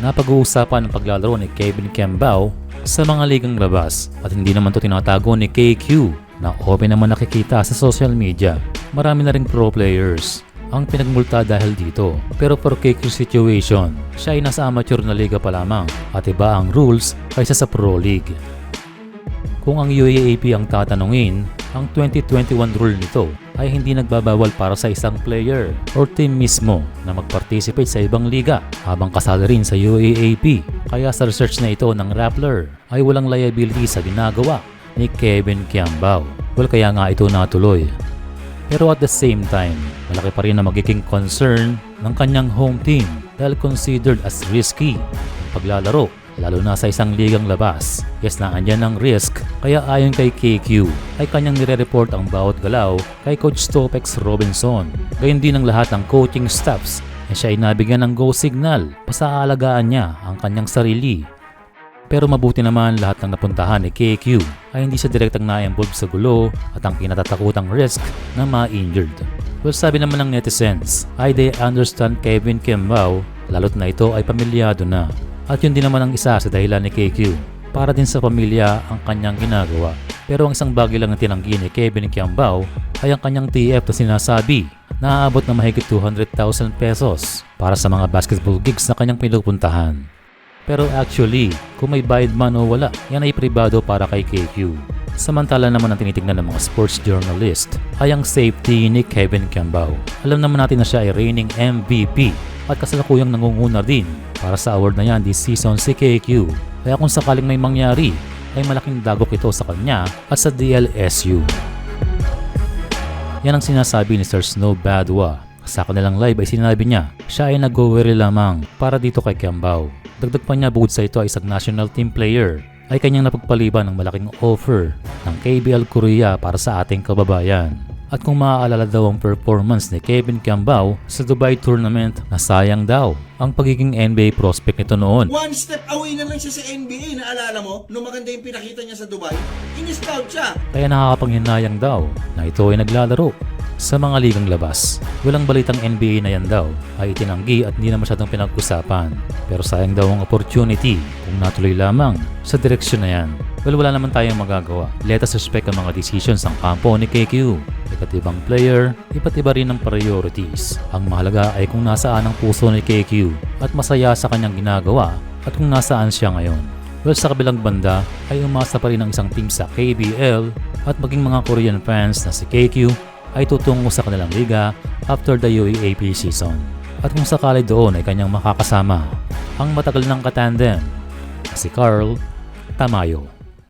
napag-uusapan ng paglalaro ni Kevin Kiambao sa mga ligang labas at hindi naman to tinatago ni KQ na open naman nakikita sa social media. Marami na ring pro players ang pinagmulta dahil dito. Pero for KQ situation, siya ay nasa amateur na liga pa lamang at iba ang rules kaysa sa pro league. Kung ang UAAP ang tatanungin, ang 2021 rule nito ay hindi nagbabawal para sa isang player or team mismo na mag-participate sa ibang liga habang kasali rin sa UAAP. Kaya sa research na ito ng Rappler ay walang liability sa ginagawa ni Kevin Kiambao. Well, kaya nga ito natuloy. Pero at the same time, malaki pa rin na magiging concern ng kanyang home team dahil considered as risky ang paglalaro, lalo na sa isang ligang labas. Yes, na andyan ang risk, kaya ayon kay KQ ay kanyang nire-report ang bawat galaw kay Coach Stopex Robinson. Gayon din ang lahat ng coaching staffs na siya ay nabigyan ng go signal basta aalagaan niya ang kanyang sarili. Pero mabuti naman lahat ng napuntahan ni KQ ay hindi siya direktang na-involve sa gulo at ang kinatatakutang risk na ma-injured. Well, sabi naman ng netizens ay they understand Kevin Kiambao lalo't na ito ay pamilyado na. At yun din naman ang isa sa dahilan ni KQ para din sa pamilya ang kanyang ginagawa. Pero ang isang bagay lang na tinanggi ni Kevin Kiambao ay ang kanyang TF na sinasabi na aabot na mahigit 200,000 pesos para sa mga basketball gigs na kanyang pinupuntahan. Pero actually, kung may bayad man o wala, yan ay pribado para kay KQ. Samantala naman ang tinitingnan ng mga sports journalist ay ang safety ni Kevin Kiambao. Alam naman natin na siya ay reigning MVP at kasalukuyang nangunguna din para sa award na yan this season si KQ. Kaya kung sakaling may mangyari, ay malaking dagok ito sa kanya at sa DLSU. Yan ang sinasabi ni Sir Snow Badwa. Sa kanilang live ay sinabi niya, siya ay nag-worry lamang para dito kay Kiambao. Dagdag pa niya bukod sa ito ay isang national team player ay kanyang napagpaliban ng malaking offer ng KBL Korea para sa ating kababayan. At kung maaalala daw ang performance ni Kevin Kiambao sa Dubai tournament na sayang daw ang pagiging NBA prospect nito noon. One step away na lang siya sa NBA, naalala mo? Nung maganda yung pinakita niya sa Dubai, in-scout siya. Kaya nakakapanghinayang daw na ito ay naglalaro sa mga ligang labas. Walang balitang NBA na yan daw ay itinanggi at hindi na masyadong pinag-usapan. Pero sayang daw ang opportunity kung natuloy lamang sa direksyon na yan. Well, wala naman tayong magagawa. Let us respect ang mga decisions ng kampo ni KQ. Iba't ibang player, iba't iba rin ang priorities. Ang mahalaga ay kung nasaan ang puso ni KQ at masaya sa kanyang ginagawa at kung nasaan siya ngayon. Well, sa kabilang banda ay umasa pa rin ang isang team sa KBL at maging mga Korean fans na si KQ ay tutungo sa kanilang liga after the UAAP season. At kung sakali doon ay kanyang makakasama ang matagal ng katandem na si Carl Tamayo.